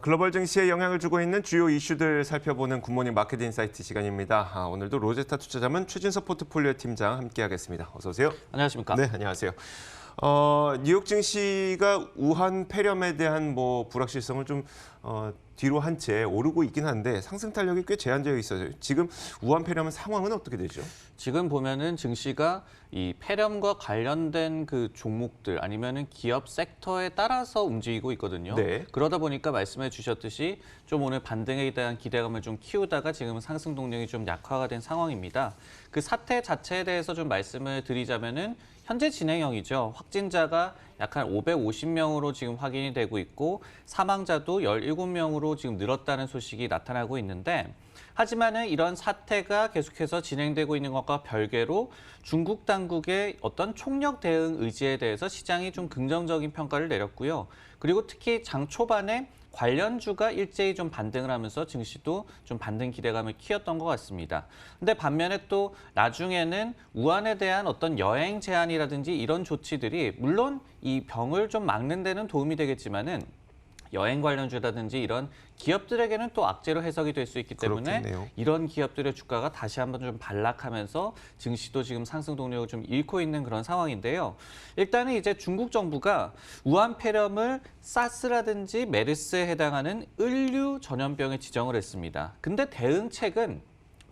글로벌 증시에 영향을 주고 있는 주요 이슈들 살펴보는 굿모닝 마켓 인사이트 시간입니다. 오늘도 로제스타 투자자문 최진석 포트폴리오 팀장 함께하겠습니다. 어서 오세요. 안녕하십니까? 네, 안녕하세요. 뉴욕 증시가 우한 폐렴에 대한 불확실성을 좀 뒤로 한 채 오르고 있긴 한데 상승 탄력이 꽤 제한되어 있어요. 지금 우한 폐렴 상황은 어떻게 되죠? 지금 보면은 증시가 이 폐렴과 관련된 그 종목들 아니면은 기업 섹터에 따라서 움직이고 있거든요. 네. 그러다 보니까 말씀해 주셨듯이 좀 오늘 반등에 대한 기대감을 좀 키우다가 지금 상승 동력이 좀 약화가 된 상황입니다. 그 사태 자체에 대해서 좀 말씀을 드리자면은 현재 진행형이죠. 확진자가 약 한 550명으로 지금 확인이 되고 있고 사망자도 17명으로 지금 늘었다는 소식이 나타나고 있는데 하지만은 이런 사태가 계속해서 진행되고 있는 것과 별개로 중국 당국의 어떤 총력 대응 의지에 대해서 시장이 좀 긍정적인 평가를 내렸고요. 그리고 특히 장 초반에 관련주가 일제히 좀 반등을 하면서 증시도 좀 반등 기대감을 키웠던 것 같습니다. 근데 반면에 또 나중에는 우한에 대한 어떤 여행 제한이라든지 이런 조치들이 물론 이 병을 좀 막는 데는 도움이 되겠지만은 여행 관련주라든지 이런 기업들에게는 또 악재로 해석이 될 수 있기 때문에 그렇겠네요. 이런 기업들의 주가가 다시 한번 좀 반락하면서 증시도 지금 상승 동력을 좀 잃고 있는 그런 상황인데요. 일단은 이제 중국 정부가 우한 폐렴을 사스라든지 메르스에 해당하는 을류 전염병에 지정을 했습니다. 근데 대응책은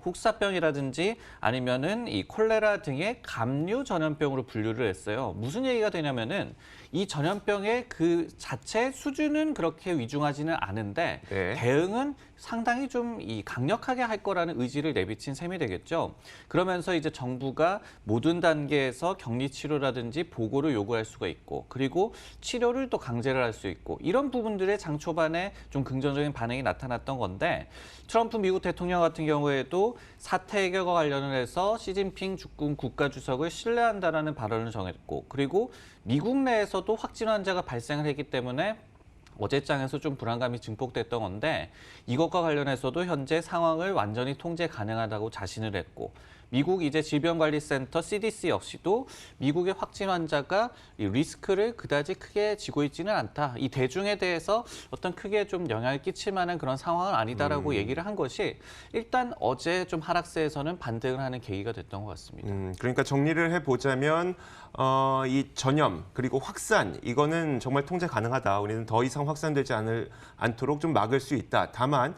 혹사병이라든지 아니면은 이 콜레라 등의 감류 전염병으로 분류를 했어요. 무슨 얘기가 되냐면은 이 전염병의 그 자체 수준은 그렇게 위중하지는 않은데 네. 대응은 상당히 좀 이 강력하게 할 거라는 의지를 내비친 셈이 되겠죠. 그러면서 이제 정부가 모든 단계에서 격리 치료라든지 보고를 요구할 수가 있고 그리고 치료를 또 강제를 할 수 있고 이런 부분들의 장 초반에 좀 긍정적인 반응이 나타났던 건데 트럼프 미국 대통령 같은 경우에도 사태 해결과 관련을 해서 시진핑 중국 국가주석을 신뢰한다라는 발언을 정했고 그리고 미국 내에서도 확진 환자가 발생을 했기 때문에 어제장에서 좀 불안감이 증폭됐던 건데 이것과 관련해서도 현재 상황을 완전히 통제 가능하다고 자신을 했고 미국 이제 질병관리센터 CDC 역시도 미국의 확진 환자가 이 리스크를 그다지 크게 지고 있지는 않다. 이 대중에 대해서 어떤 크게 좀 영향을 끼칠 만한 그런 상황은 아니다라고 얘기를 한 것이 일단 어제 좀 하락세에서는 반등을 하는 계기가 됐던 것 같습니다. 그러니까 정리를 해보자면 이 전염 그리고 확산 이거는 정말 통제 가능하다. 우리는 더 이상 확산되지 않도록 좀 막을 수 있다. 다만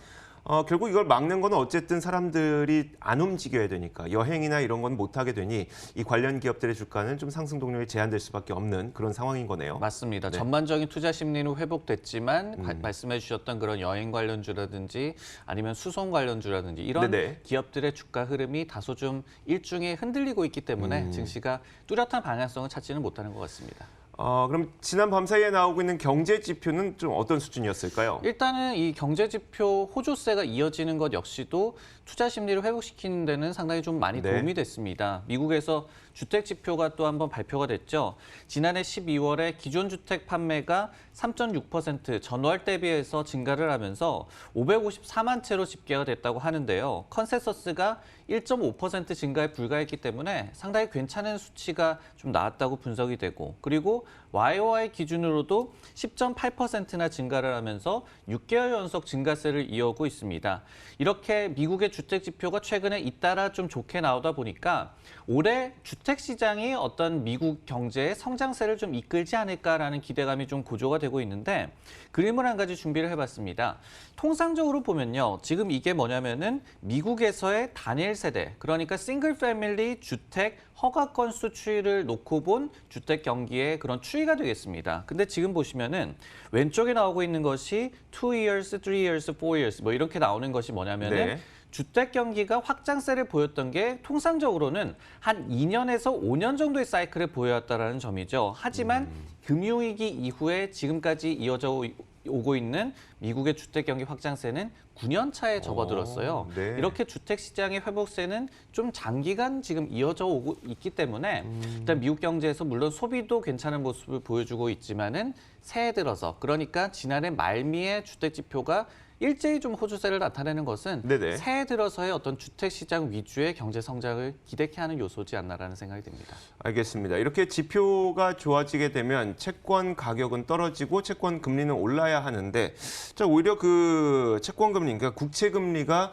결국 이걸 막는 건 어쨌든 사람들이 안 움직여야 되니까 여행이나 이런 건 못하게 되니 이 관련 기업들의 주가는 좀 상승 동력이 제한될 수밖에 없는 그런 상황인 거네요. 맞습니다. 네. 전반적인 투자 심리는 회복됐지만 말씀해 주셨던 그런 여행 관련주라든지 아니면 수송 관련주라든지 이런 네네. 기업들의 주가 흐름이 다소 좀 일중에 흔들리고 있기 때문에 증시가 뚜렷한 방향성을 찾지는 못하는 것 같습니다. 그럼 지난 밤 사이에 나오고 있는 경제 지표는 좀 어떤 수준이었을까요? 일단은 이 경제 지표 호조세가 이어지는 것 역시도 투자 심리를 회복시키는 데는 상당히 좀 많이 네. 도움이 됐습니다. 미국에서 주택 지표가 또 한번 발표가 됐죠. 지난해 12월에 기존 주택 판매가 3.6% 전월 대비해서 증가를 하면서 554만 채로 집계가 됐다고 하는데요. 컨센서스가 1.5% 증가에 불과했기 때문에 상당히 괜찮은 수치가 좀 나왔다고 분석이 되고 그리고 YOY 기준으로도 10.8%나 증가를 하면서 6개월 연속 증가세를 이어오고 있습니다. 이렇게 미국의 주택 지표가 최근에 잇따라 좀 좋게 나오다 보니까 올해 주택 시장이 어떤 미국 경제의 성장세를 좀 이끌지 않을까라는 기대감이 좀 고조가 되고 있는데 그림을 한 가지 준비를 해봤습니다. 통상적으로 보면요. 지금 이게 뭐냐면은 미국에서의 단일 세대, 그러니까 싱글 패밀리 주택 허가 건수 추이를 놓고 본 주택 경기의 그런 추이가 되겠습니다. 근데 지금 보시면은 왼쪽에 나오고 있는 것이 2 years, 3 years, 4 years 뭐 이렇게 나오는 것이 뭐냐면은 네. 주택 경기가 확장세를 보였던 게 통상적으로는 한 2년에서 5년 정도의 사이클을 보여왔다는 점이죠. 하지만 금융위기 이후에 지금까지 이어져 오고 있는 미국의 주택 경기 확장세는 9년 차에 접어들었어요. 네. 이렇게 주택 시장의 회복세는 좀 장기간 지금 이어져 오고 있기 때문에 일단 미국 경제에서 물론 소비도 괜찮은 모습을 보여주고 있지만은 새해 들어서 그러니까 지난해 말미에 주택 지표가 일제히 좀 호주세를 나타내는 것은 네네. 새해 들어서의 어떤 주택 시장 위주의 경제 성장을 기대케 하는 요소지 않나라는 생각이 듭니다. 알겠습니다. 이렇게 지표가 좋아지게 되면 채권 가격은 떨어지고 채권 금리는 올라야 하는데, 자, 오히려 그 채권 금리, 그러니까 국채 금리가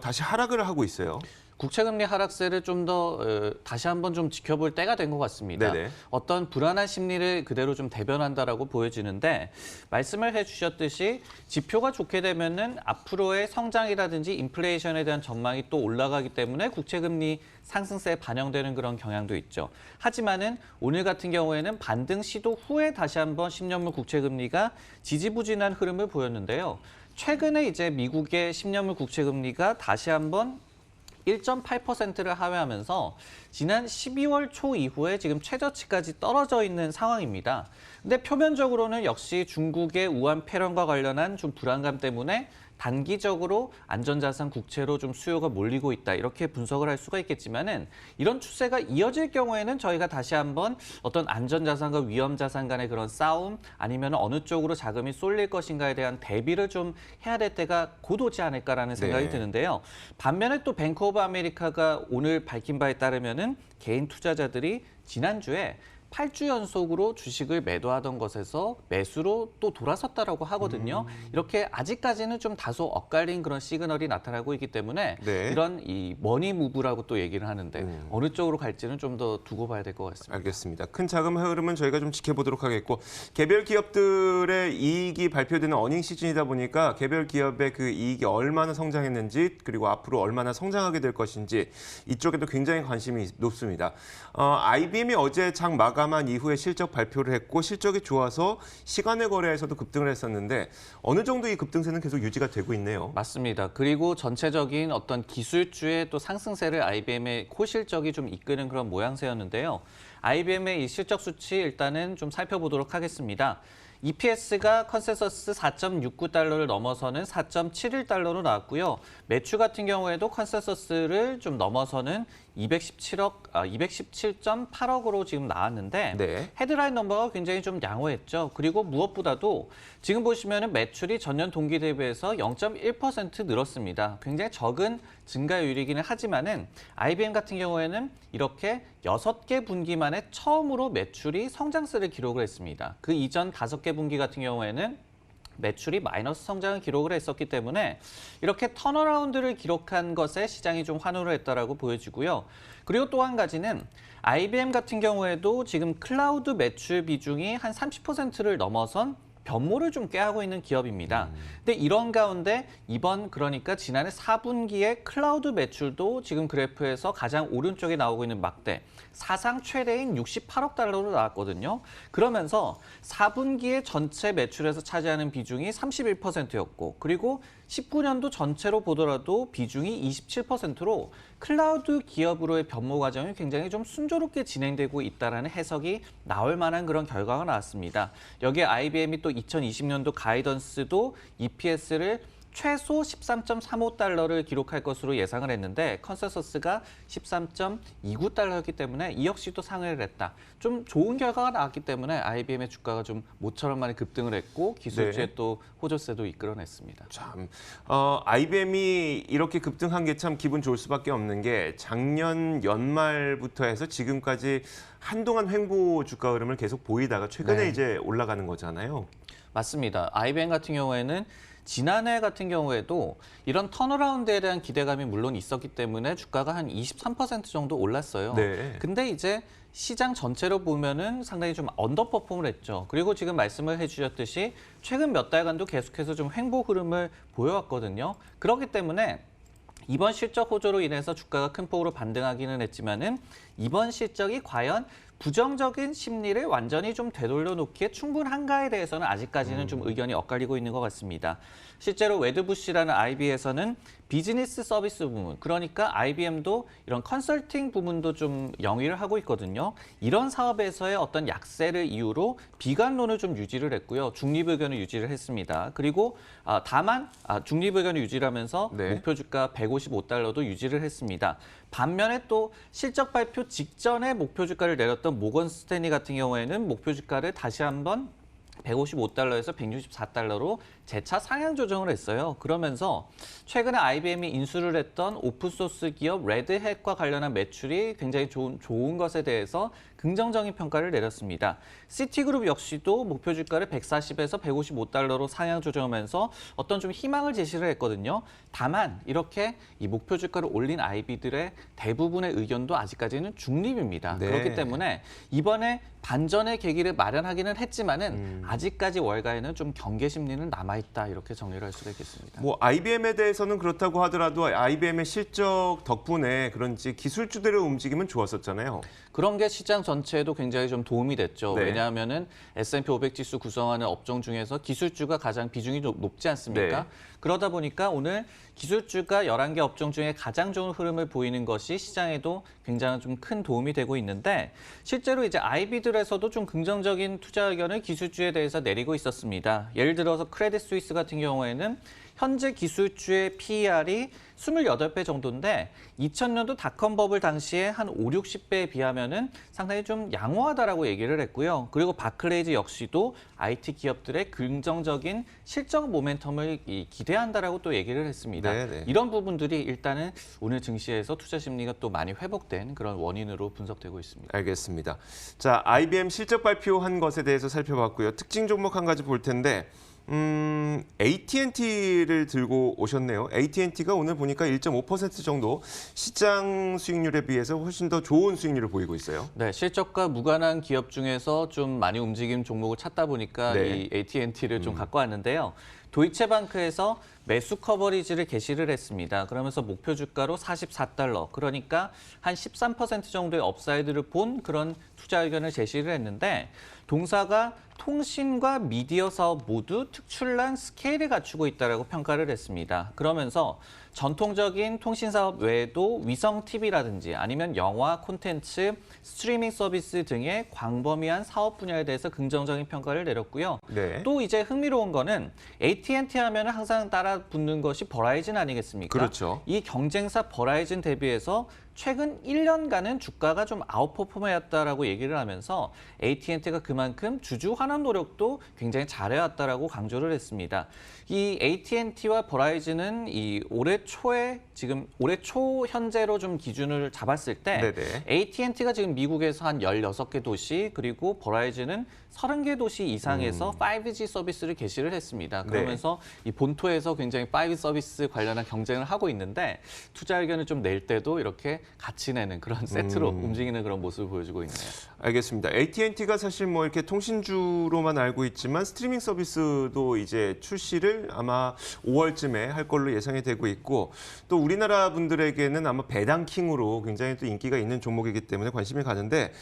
다시 하락을 하고 있어요. 국채금리 하락세를 좀 더 다시 한번 좀 지켜볼 때가 된 것 같습니다. 네네. 어떤 불안한 심리를 그대로 좀 대변한다라고 보여지는데 말씀을 해주셨듯이 지표가 좋게 되면은 앞으로의 성장이라든지 인플레이션에 대한 전망이 또 올라가기 때문에 국채금리 상승세에 반영되는 그런 경향도 있죠. 하지만은 오늘 같은 경우에는 반등 시도 후에 다시 한번 10년물 국채금리가 지지부진한 흐름을 보였는데요. 최근에 이제 미국의 10년물 국채금리가 다시 한번 1.8%를 하회하면서 지난 12월 초 이후에 지금 최저치까지 떨어져 있는 상황입니다. 근데 표면적으로는 역시 중국의 우한 폐렴과 관련한 좀 불안감 때문에 단기적으로 안전자산 국채로 좀 수요가 몰리고 있다. 이렇게 분석을 할 수가 있겠지만은 이런 추세가 이어질 경우에는 저희가 다시 한번 어떤 안전자산과 위험자산 간의 그런 싸움 아니면 어느 쪽으로 자금이 쏠릴 것인가에 대한 대비를 좀 해야 될 때가 곧 오지 않을까라는 생각이 네. 드는데요. 반면에 또 뱅크 오브 아메리카가 오늘 밝힌 바에 따르면은 개인 투자자들이 지난주에 8주 연속으로 주식을 매도하던 것에서 매수로 또 돌아섰다라고 하거든요. 이렇게 아직까지는 좀 다소 엇갈린 그런 시그널이 나타나고 있기 때문에 네. 이런 이 머니 무브라고 또 얘기를 하는데 어느 쪽으로 갈지는 좀 더 두고 봐야 될 것 같습니다. 알겠습니다. 큰 자금 흐름은 저희가 좀 지켜보도록 하겠고, 개별 기업들의 이익이 발표되는 어닝 시즌이다 보니까 개별 기업의 그 이익이 얼마나 성장했는지 그리고 앞으로 얼마나 성장하게 될 것인지 이쪽에도 굉장히 관심이 높습니다. IBM이 어제 장 마감한 이후에 실적 발표를 했고 실적이 좋아서 시간외 거래에서도 급등을 했었는데 어느 정도 이 급등세는 계속 유지가 되고 있네요. 맞습니다. 그리고 전체적인 어떤 기술주의 또 상승세를 IBM의 코실적이 좀 이끄는 그런 모양새였는데요. IBM의 이 실적 수치 일단은 좀 살펴보도록 하겠습니다. EPS가 컨센서스 4.69달러를 넘어서는 4.71달러로 나왔고요. 매출 같은 경우에도 컨센서스를 좀 넘어서는 217.8억으로 지금 나왔는데 네. 헤드라인 넘버가 굉장히 좀 양호했죠. 그리고 무엇보다도 지금 보시면은 매출이 전년 동기 대비해서 0.1% 늘었습니다. 굉장히 적은 증가율이기는 하지만은 IBM 같은 경우에는 이렇게 6개 분기 만에 처음으로 매출이 성장세를 기록을 했습니다. 그 이전 5개 분기 같은 경우에는 매출이 마이너스 성장을 기록을 했었기 때문에 이렇게 턴어라운드를 기록한 것에 시장이 좀 환호를 했다라고 보여지고요. 그리고 또 한 가지는 IBM 같은 경우에도 지금 클라우드 매출 비중이 한 30%를 넘어선 변모를 좀 꾀하고 있는 기업입니다. 근데 이런 가운데 이번 그러니까 지난해 4분기의 클라우드 매출도 지금 그래프에서 가장 오른쪽에 나오고 있는 막대 사상 최대인 68억 달러로 나왔거든요. 그러면서 4분기의 전체 매출에서 차지하는 비중이 31%였고 그리고 19년도 전체로 보더라도 비중이 27%로 클라우드 기업으로의 변모 과정이 굉장히 좀 순조롭게 진행되고 있다는 해석이 나올 만한 그런 결과가 나왔습니다. 여기에 IBM이 또 2020년도 가이던스도 EPS를 최소 13.35달러를 기록할 것으로 예상을 했는데 컨센서스가 13.29달러였기 때문에 이 역시 또 상회를 했다. 좀 좋은 결과가 나왔기 때문에 IBM의 주가가 좀 모처럼 많이 급등을 했고 기술주의 네. 또 호조세도 이끌어냈습니다. 참, IBM이 이렇게 급등한 게 참 기분 좋을 수밖에 없는 게 작년 연말부터 해서 지금까지 한동안 횡보 주가 흐름을 계속 보이다가 최근에 네. 이제 올라가는 거잖아요. 맞습니다. IBM 같은 경우에는 지난해 같은 경우에도 이런 턴어라운드에 대한 기대감이 물론 있었기 때문에 주가가 한 23% 정도 올랐어요. 네. 근데 이제 시장 전체로 보면은 상당히 좀 언더퍼폼을 했죠. 그리고 지금 말씀을 해주셨듯이 최근 몇 달간도 계속해서 좀 횡보 흐름을 보여왔거든요. 그렇기 때문에 이번 실적 호조로 인해서 주가가 큰 폭으로 반등하기는 했지만은 이번 실적이 과연 부정적인 심리를 완전히 좀 되돌려 놓기에 충분한가에 대해서는 아직까지는 좀 의견이 엇갈리고 있는 것 같습니다. 실제로 웨드부시라는 IB에서는 비즈니스 서비스 부문, 그러니까 IBM도 이런 컨설팅 부문도 좀 영위를 하고 있거든요. 이런 사업에서의 어떤 약세를 이유로 비관론을 좀 유지를 했고요. 중립 의견을 유지를 했습니다. 그리고 다만 중립 의견을 유지하면서 네. 목표 주가 155달러도 유지를 했습니다. 반면에 또 실적 발표 직전에 목표 주가를 내렸던 모건 스탠리 같은 경우에는 목표 주가를 다시 한번 155달러에서 164달러로 재차 상향 조정을 했어요. 그러면서 최근에 IBM이 인수를 했던 오픈소스 기업 레드햇과 관련한 매출이 굉장히 좋은 것에 대해서 긍정적인 평가를 내렸습니다. 시티그룹 역시도 목표 주가를 140에서 155달러로 상향 조정하면서 어떤 좀 희망을 제시를 했거든요. 다만 이렇게 이 목표 주가를 올린 IB들의 대부분의 의견도 아직까지는 중립입니다. 네. 그렇기 때문에 이번에 반전의 계기를 마련하기는 했지만은 아직까지 월가에는 좀 경계 심리는 남아있다 이렇게 정리를 할 수가 있겠습니다. 뭐 IBM에 대해서는 그렇다고 하더라도 IBM의 실적 덕분에 그런지 기술주들의 움직임은 좋았었잖아요. 그런 게 시장 전체에도 굉장히 좀 도움이 됐죠. 네. 왜냐하면은 S&P 500 지수 구성하는 업종 중에서 기술주가 가장 비중이 높지 않습니까? 네. 그러다 보니까 오늘 기술주가 11개 업종 중에 가장 좋은 흐름을 보이는 것이 시장에도 굉장히 좀 큰 도움이 되고 있는데 실제로 이제 IB들에서도 좀 긍정적인 투자 의견을 기술주에 대해서 내리고 있었습니다. 예를 들어서 크레딧 스위스 같은 경우에는 현재 기술주의 PER이 28배 정도인데 2000년도 닷컴 버블 당시에 한 5, 60배에 비하면은 상당히 좀 양호하다라고 얘기를 했고요. 그리고 바클레이즈 역시도 IT 기업들의 긍정적인 실적 모멘텀을 기대한다라고 또 얘기를 했습니다. 네네. 이런 부분들이 일단은 오늘 증시에서 투자 심리가 또 많이 회복된 그런 원인으로 분석되고 있습니다. 알겠습니다. 자, IBM 실적 발표한 것에 대해서 살펴봤고요. 특징 종목 한 가지 볼 텐데 AT&T를 들고 오셨네요. AT&T가 오늘 보니까 1.5% 정도 시장 수익률에 비해서 훨씬 더 좋은 수익률을 보이고 있어요. 네, 실적과 무관한 기업 중에서 좀 많이 움직임 종목을 찾다 보니까 네. 이 AT&T를 좀 갖고 왔는데요. 도이체방크에서 매수 커버리지를 게시를 했습니다. 그러면서 목표 주가로 44달러, 그러니까 한 13% 정도의 업사이드를 본 그런 투자 의견을 제시를 했는데 동사가 통신과 미디어 사업 모두 특출난 스케일을 갖추고 있다라고 평가를 했습니다. 그러면서 전통적인 통신 사업 외에도 위성 TV라든지 아니면 영화, 콘텐츠, 스트리밍 서비스 등의 광범위한 사업 분야에 대해서 긍정적인 평가를 내렸고요. 네. 또 이제 흥미로운 거는 AT&T 하면 항상 따라 붙는 것이 버라이즌 아니겠습니까? 그렇죠. 이 경쟁사 버라이즌 대비해서 최근 1년간은 주가가 좀 아웃퍼폼해왔다라고 얘기를 하면서 AT&T가 그만큼 주주 환원 노력도 굉장히 잘해왔다라고 강조를 했습니다. 이 AT&T와 버라이즌은 이 올해 초 현재로 좀 기준을 잡았을 때 네네. AT&T가 지금 미국에서 한 16개 도시 그리고 버라이즌은 30개 도시 이상에서 5G 서비스를 개시를 했습니다. 그러면서 이 본토에서 굉장히 5G 서비스 관련한 경쟁을 하고 있는데 투자 의견을 좀 낼 때도 이렇게 같이 내는 그런 세트로 움직이는 그런 모습을 보여주고 있네요. 알겠습니다. AT&T가 사실 뭐 이렇게 통신주로만 알고 있지만 스트리밍 서비스도 이제 출시를 아마 5월쯤에 할 걸로 예상이 되고 있고 또 우리나라 분들에게는 아마 배당킹으로 굉장히 또 인기가 있는 종목이기 때문에 관심이 가는데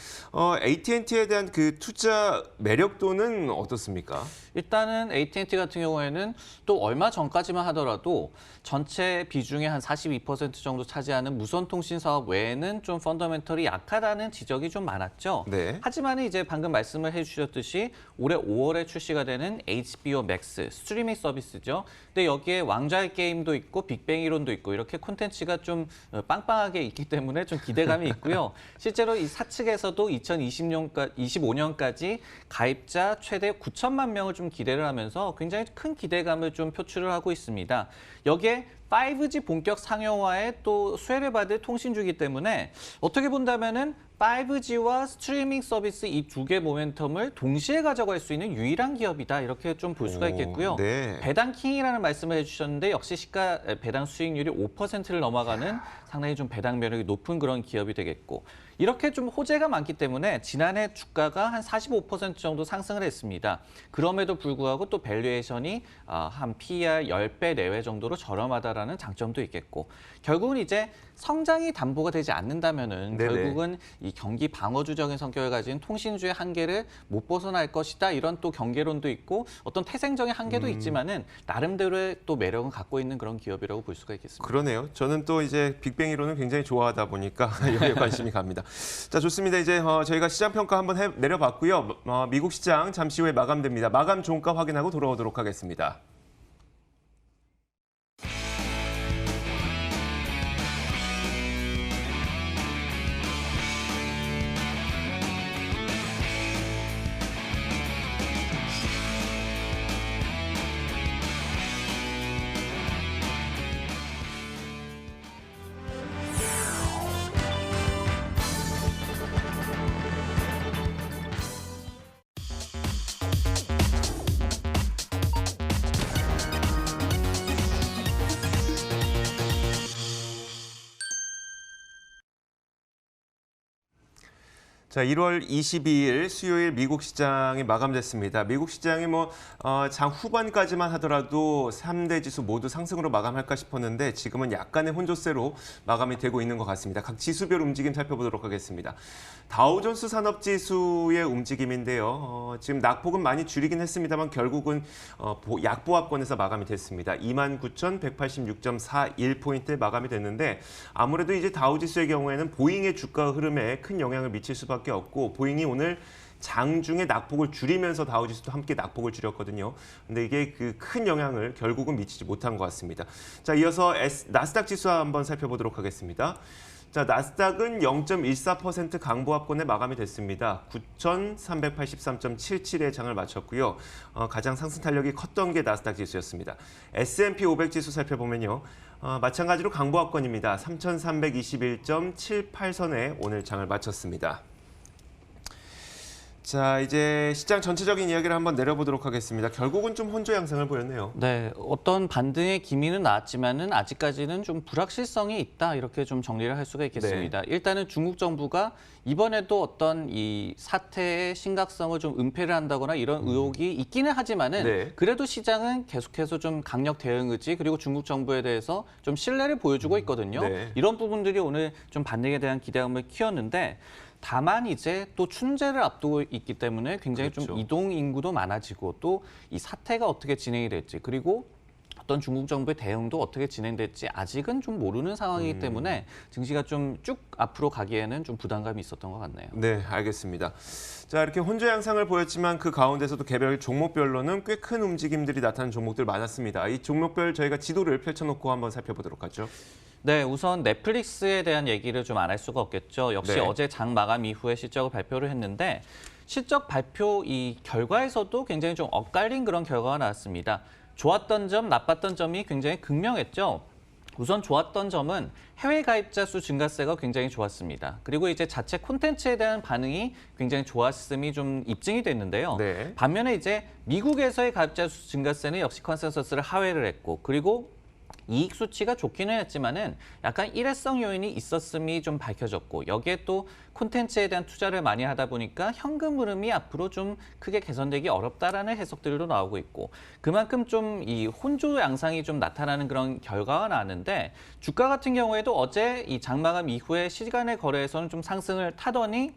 AT&T에 대한 그 투자 매력도는 어떻습니까? 일단은 AT&T 같은 경우에는 또 얼마 전까지만 하더라도 전체 비중의 한 42% 정도 차지하는 무선 통신 사업 외에는 좀 펀더멘털이 약하다는 지적이 좀 많았죠. 네. 하지만 이제 방금 말씀을 해주셨듯이 올해 5월에 출시가 되는 HBO Max 스트리밍 서비스죠. 근데 여기에 왕좌의 게임도 있고 빅뱅 이론도 있고 이렇게 콘텐츠가 좀 빵빵하게 있기 때문에 좀 기대감이 있고요. 실제로 이 사측에서도 2025년까지 가입자 최대 9천만 명을 좀 기대를 하면서 굉장히 큰 기대감을 좀 표출을 하고 있습니다. 여기에 5G 본격 상용화에 또 수혜를 받을 통신주이기 때문에 어떻게 본다면은 5G와 스트리밍 서비스 이 두 개 모멘텀을 동시에 가져갈 수 있는 유일한 기업이다 이렇게 좀 볼 수가 있겠고요. 네. 배당킹이라는 말씀을 해주셨는데 역시 시가 배당 수익률이 5%를 넘어가는 상당히 좀 배당 매력이 높은 그런 기업이 되겠고 이렇게 좀 호재가 많기 때문에 지난해 주가가 한 45% 정도 상승을 했습니다. 그럼에도 불구하고 또 밸류에이션이 한 PER 10배 내외 정도로 저렴하다라는 장점도 있겠고 결국은 이제 성장이 담보가 되지 않는다면은 네네. 결국은 이 경기 방어주적인 성격을 가진 통신주의 한계를 못 벗어날 것이다 이런 또 경계론도 있고 어떤 태생적인 한계도 있지만은 나름대로의 또 매력은 갖고 있는 그런 기업이라고 볼 수가 있겠습니다. 그러네요. 저는 또 이제 빅뱅이론을 굉장히 좋아하다 보니까 여기에 관심이 갑니다. 자, 좋습니다. 이제 저희가 시장 평가 한번 내려봤고요. 미국 시장 잠시 후에 마감됩니다. 마감 종가 확인하고 돌아오도록 하겠습니다. 자, 1월 22일 수요일 미국 시장이 마감됐습니다. 미국 시장이 장 후반까지만 하더라도 3대 지수 모두 상승으로 마감할까 싶었는데 지금은 약간의 혼조세로 마감이 되고 있는 것 같습니다. 각 지수별 움직임 살펴보도록 하겠습니다. 다우존스 산업지수의 움직임인데요. 지금 낙폭은 많이 줄이긴 했습니다만 결국은 약보합권에서 마감이 됐습니다. 29,186.41포인트에 마감이 됐는데 아무래도 이제 다우지수의 경우에는 보잉의 주가 흐름에 큰 영향을 미칠 수밖에 없고 보잉이 오늘 장중에 낙폭을 줄이면서 다우지수도 함께 낙폭을 줄였거든요. 근데 이게 그 큰 영향을 결국은 미치지 못한 것 같습니다. 자, 이어서 나스닥 지수 한번 살펴보도록 하겠습니다. 자, 나스닥은 0.14% 강보합권에 마감이 됐습니다. 9,383.77의 장을 마쳤고요. 가장 상승 탄력이 컸던 게 나스닥 지수였습니다. S&P 500 지수 살펴보면요. 마찬가지로 강보합권입니다. 3,321.78선에 오늘 장을 마쳤습니다. 자, 이제 시장 전체적인 이야기를 한번 내려보도록 하겠습니다. 결국은 좀 혼조 양상을 보였네요. 네, 어떤 반등의 기미는 나왔지만은 아직까지는 좀 불확실성이 있다 이렇게 좀 정리를 할 수가 있겠습니다. 일단은 중국 정부가 이번에도 어떤 이 사태의 심각성을 좀 은폐를 한다거나 이런 의혹이 있기는 하지만은 그래도 시장은 계속해서 좀 강력 대응 의지 그리고 중국 정부에 대해서 좀 신뢰를 보여주고 있거든요. 이런 부분들이 오늘 좀 반등에 대한 기대감을 키웠는데. 다만 이제 또 춘제를 앞두고 있기 때문에 굉장히 좀 이동 인구도 많아지고 또 이 사태가 어떻게 진행이 될지 그리고 어떤 중국 정부의 대응도 어떻게 진행될지 아직은 좀 모르는 상황이기 때문에 증시가 좀 쭉 앞으로 가기에는 좀 부담감이 있었던 것 같네요. 네, 알겠습니다. 자, 이렇게 혼조 양상을 보였지만 그 가운데서도 개별 종목별로는 꽤 큰 움직임들이 나타난 종목들 많았습니다. 이 종목별 저희가 지도를 펼쳐놓고 한번 살펴보도록 하죠. 네, 우선 넷플릭스에 대한 얘기를 좀 안 할 수가 없겠죠. 역시 어제 장 마감 이후에 실적을 발표를 했는데 실적 발표 이 결과에서도 굉장히 좀 엇갈린 그런 결과가 나왔습니다. 좋았던 점, 나빴던 점이 굉장히 극명했죠. 우선 좋았던 점은 해외 가입자 수 증가세가 굉장히 좋았습니다. 그리고 이제 자체 콘텐츠에 대한 반응이 굉장히 좋았음이 좀 입증이 됐는데요. 반면에 이제 미국에서의 가입자 수 증가세는 역시 컨센서스를 하회를 했고 그리고 이익 수치가 좋기는 했지만은 약간 일회성 요인이 있었음이 좀 밝혀졌고 여기에 또 콘텐츠에 대한 투자를 많이 하다 보니까 현금 흐름이 앞으로 좀 크게 개선되기 어렵다라는 해석들도 나오고 있고 그만큼 좀 이 혼조 양상이 좀 나타나는 그런 결과가 나왔는데 주가 같은 경우에도 어제 이 장마감 이후에 시간의 거래에서는 좀 상승을 타더니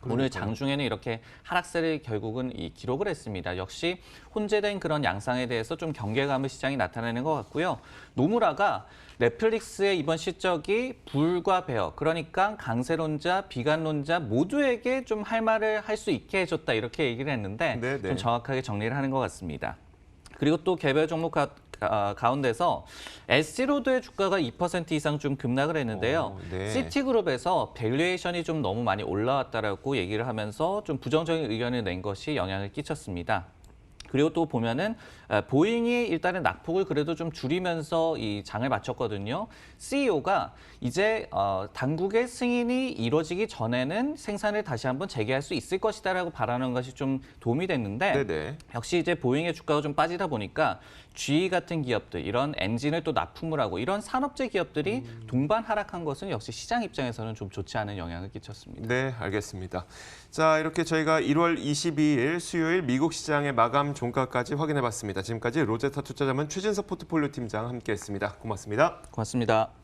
오늘 장중에는 이렇게 하락세를 결국은 기록을 했습니다. 역시 혼재된 그런 양상에 대해서 좀 경계감을 시장이 나타내는 것 같고요. 노무라가 넷플릭스의 이번 실적이 불과 배어, 그러니까 강세론자, 비관론자 모두에게 좀 할 말을 할 수 있게 해줬다 이렇게 얘기를 했는데 좀 정확하게 정리를 하는 것 같습니다. 그리고 또 개별 종목 가운데서 SC로드의 주가가 2% 이상 좀 급락을 했는데요. 시티그룹에서 밸류에이션이 좀 너무 많이 올라왔다라고 얘기를 하면서 좀 부정적인 의견을 낸 것이 영향을 끼쳤습니다. 그리고 또 보면은 보잉이 일단은 낙폭을 그래도 좀 줄이면서 이 장을 마쳤거든요. CEO가 이제 당국의 승인이 이루어지기 전에는 생산을 다시 한번 재개할 수 있을 것이다라고 바라는 것이 좀 도움이 됐는데 역시 이제 보잉의 주가가 좀 빠지다 보니까 GE 같은 기업들 이런 엔진을 또 납품을 하고 이런 산업재 기업들이 동반 하락한 것은 역시 시장 입장에서는 좀 좋지 않은 영향을 끼쳤습니다. 네, 알겠습니다. 자, 이렇게 저희가 1월 22일 수요일 미국 시장의 마감 종가까지 확인해봤습니다. 지금까지 로제타 투자자문 최진석 포트폴리오 팀장 함께했습니다. 고맙습니다. 고맙습니다.